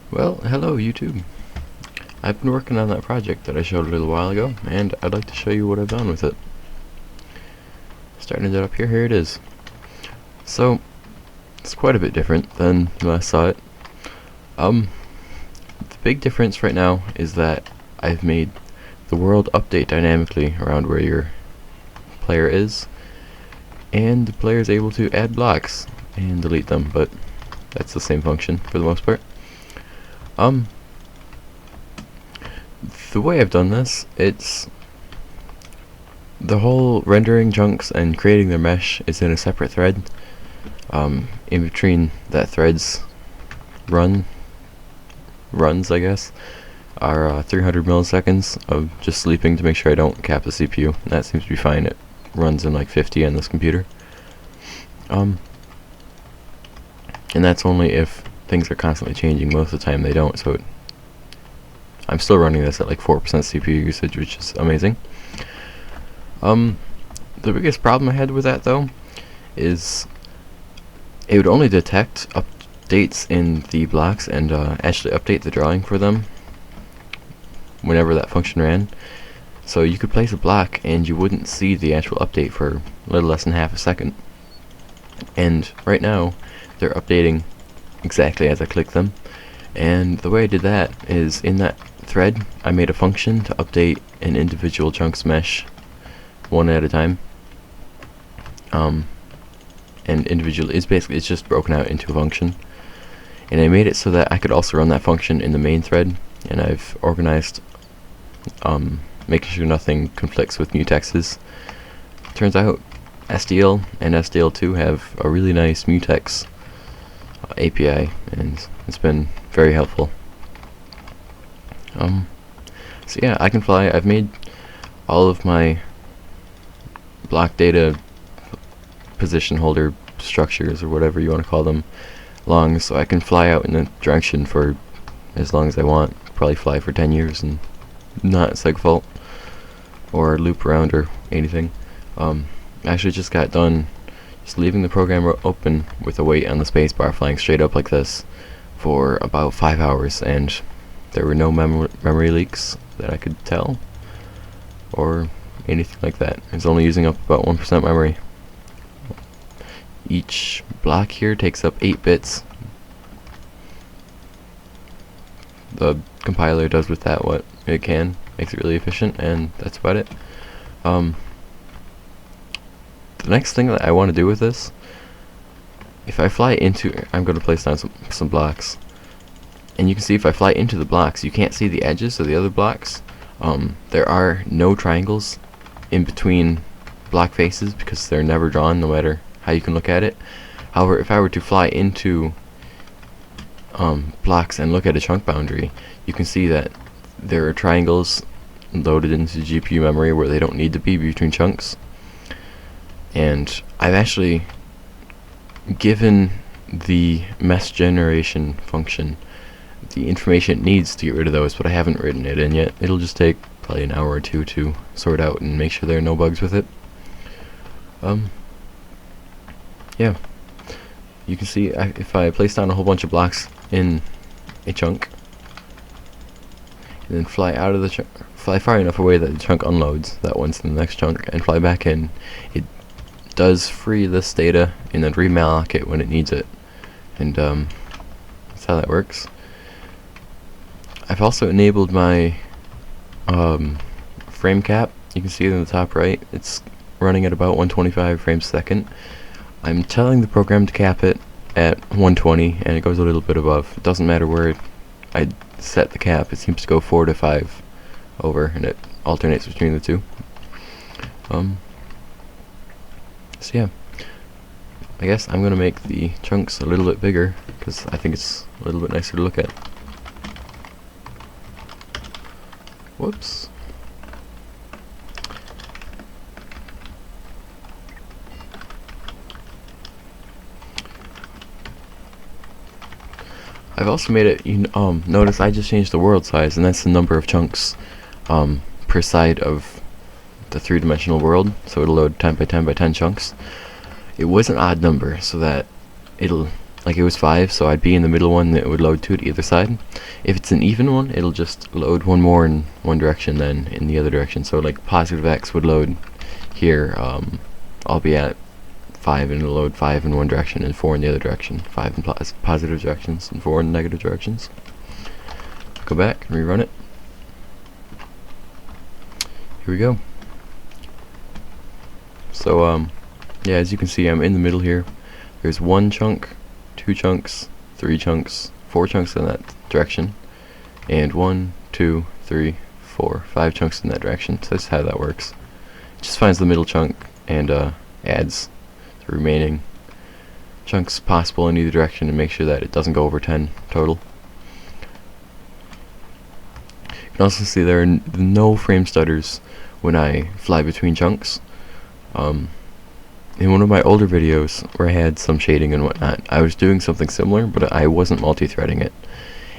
Well, hello YouTube. I've been working on that project that I showed a little while ago, and I'd like to show you what I've done with it. Starting it up here, here it is. So, it's quite a bit different than when I saw it. The big difference right now is that I've made the world update dynamically around where your player is, and the player is able to add blocks and delete them, but that's the same function for the most part. The way I've done this, it's the whole rendering chunks and creating their mesh is in a separate thread. In between that thread's runs, I guess, are 300 milliseconds of just sleeping to make sure I don't cap the CPU. And that seems to be fine. It runs in like 50 on this computer. And that's only if things are constantly changing. Most of the time they don't, so I'm still running this at like 4% CPU usage, which is amazing. The biggest problem I had with that though is it would only detect updates in the blocks and actually update the drawing for them whenever that function ran. So you could place a block and you wouldn't see the actual update for a little less than half a second. And right now they're updating exactly as I click them. And the way I did that is in that thread I made a function to update an individual chunks mesh one at a time. And individual is basically, it's just broken out into a function. And I made it so that I could also run that function in the main thread, and I've organized making sure nothing conflicts with mutexes. Turns out SDL and SDL2 have a really nice mutex API, and it's been very helpful. So yeah, I can fly. I've made all of my block data position holder structures, or whatever you want to call them, long, so I can fly out in a direction for as long as I want. Probably fly for 10 years and not segfault or loop around or anything. I actually just got done just leaving the program open with a weight on the spacebar, flying straight up like this for about 5 hours, and there were no memory leaks that I could tell or anything like that. It's only using up about 1% memory. Each block here takes up 8 bits. The compiler does with that what it can, makes it really efficient, and that's about it. The next thing that I want to do with this, if I fly into, I'm going to place down some blocks, and you can see if I fly into the blocks, you can't see the edges of the other blocks. There are no triangles in between block faces because they're never drawn, no matter how you can look at it. However, if I were to fly into blocks and look at a chunk boundary, you can see that there are triangles loaded into GPU memory where they don't need to be between chunks. And I've actually given the mesh generation function the information it needs to get rid of those, but I haven't written it in yet. It'll just take probably an hour or two to sort out and make sure there are no bugs with it. Yeah, you can see if I place down a whole bunch of blocks in a chunk and then fly out of the chunk, fly far enough away that the chunk unloads that one's in the next chunk, and fly back in, it does free this data and then remalloc it when it needs it. And that's how that works. I've also enabled my frame cap. You can see it in the top right. It's running at about 125 frames a second. I'm telling the program to cap it at 120, and it goes a little bit above. It doesn't matter where I set the cap, it seems to go 4 to 5 over, and it alternates between the two. So yeah, I guess I'm gonna make the chunks a little bit bigger because I think it's a little bit nicer to look at. Whoops. I've also made it, notice I just changed the world size, and that's the number of chunks per side of the three-dimensional world, so it'll load 10 by 10 by 10 chunks. It was an odd number, so that it'll like it was 5, so I'd be in the middle one that would load 2 to either side. If it's an even one, it'll just load one more in one direction than in the other direction. So like positive X would load here, I'll be at 5 and it'll load 5 in one direction and 4 in the other direction. 5 in positive directions and 4 in negative directions. Go back and rerun it. Here we go. So yeah, as you can see, I'm in the middle here. There's 1 chunk, 2 chunks, 3 chunks, 4 chunks in that direction, and 1, 2, 3, 4, 5 chunks in that direction. So that's how that works. It just finds the middle chunk and adds the remaining chunks possible in either direction and make sure that it doesn't go over 10 total. You can also see there are no frame stutters when I fly between chunks. In one of my older videos where I had some shading and whatnot, I was doing something similar, but I wasn't multi-threading it.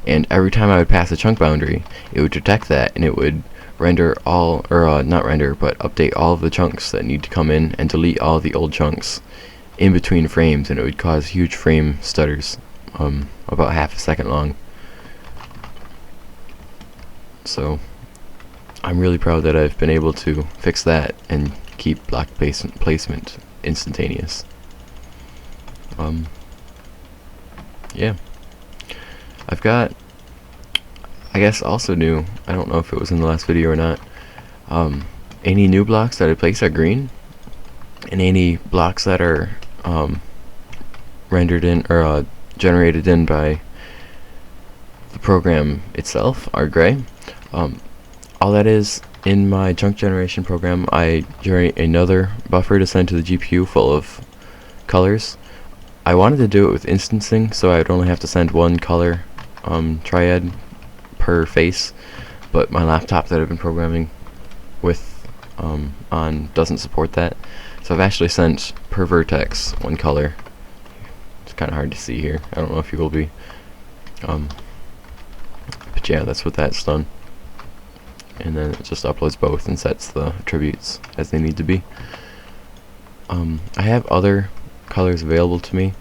And every time I would pass a chunk boundary, it would detect that and it would render all, or not render, but update all of the chunks that need to come in and delete all of the old chunks in between frames, and it would cause huge frame stutters, about half a second long. So I'm really proud that I've been able to fix that and keep block placement instantaneous. Yeah. I've got, I guess also new, I don't know if it was in the last video or not, any new blocks that I place are green, and any blocks that are rendered in, or generated in by the program itself are gray. All that is, in my chunk generation program, I generate another buffer to send to the GPU full of colors. I wanted to do it with instancing, so I would only have to send one color triad per face, but my laptop that I've been programming with on doesn't support that. So I've actually sent per vertex one color. It's kind of hard to see here. I don't know if you will be. But yeah, that's what that's done. And then it just uploads both and sets the attributes as they need to be. I have other colors available to me.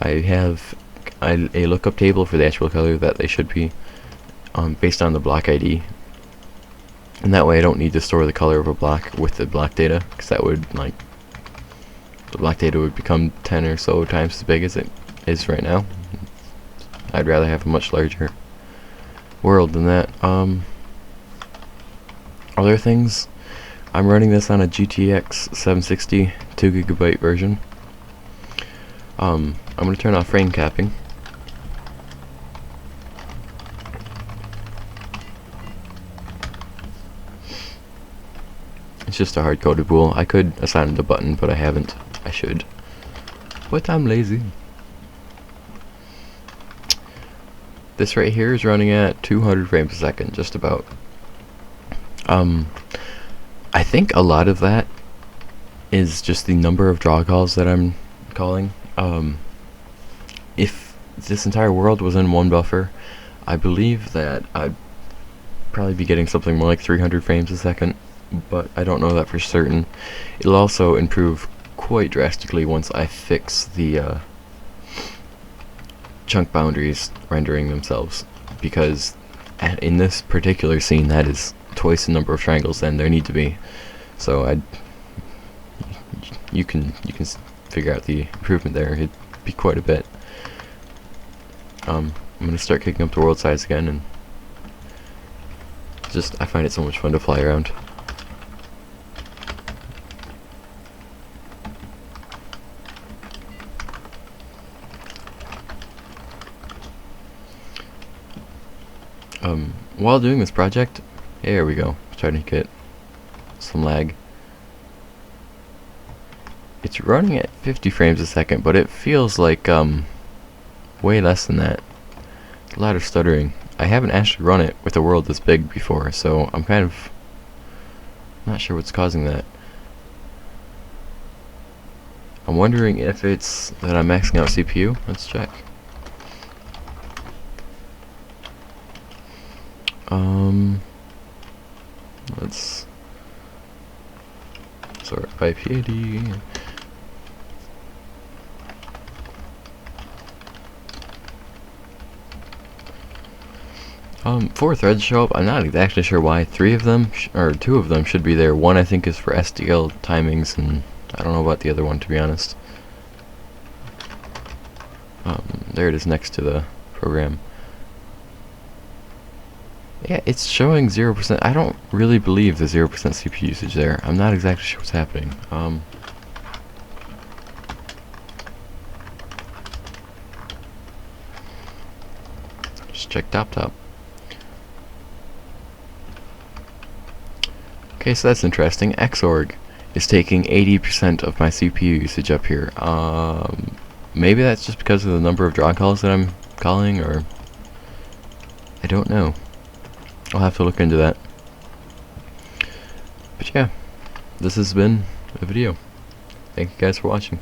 I have a lookup table for the actual color that they should be, based on the block ID, and that way I don't need to store the color of a block with the block data, because that would, like, the block data would become 10 or so times as big as it is right now. I'd rather have a much larger world than that. Other things, I'm running this on a GTX 760 2GB version. I'm going to turn off frame capping. It's just a hard-coded bool. I could assign it a button, but I haven't. I should. But I'm lazy. This right here is running at 200 frames a second, just about. I think a lot of that is just the number of draw calls that I'm calling. If this entire world was in one buffer, I believe that I'd probably be getting something more like 300 frames a second, but I don't know that for certain. It'll also improve quite drastically once I fix the chunk boundaries rendering themselves, because in this particular scene that is twice the number of triangles than there need to be. So you can figure out the improvement there. It'd be quite a bit. I'm gonna start kicking up the world size again, and I find it so much fun to fly around. While doing this project, there we go, starting to get some lag. It's running at 50 frames a second, but it feels like way less than that. A lot of stuttering. I haven't actually run it with a world this big before, so I'm kind of not sure what's causing that. I'm wondering if it's that I'm maxing out CPU. Let's check. Let's sort by PID. 4 threads show up. I'm not exactly sure why. 3 of them, or 2 of them should be there. One I think is for SDL timings, and I don't know about the other one, to be honest. There it is next to the program. Yeah, it's showing 0%. I don't really believe the 0% CPU usage there. I'm not exactly sure what's happening. Just check top. Okay, so that's interesting. Xorg is taking 80% of my CPU usage up here. Maybe that's just because of the number of draw calls that I'm calling, or I don't know. I'll have to look into that. But yeah, this has been a video. Thank you guys for watching.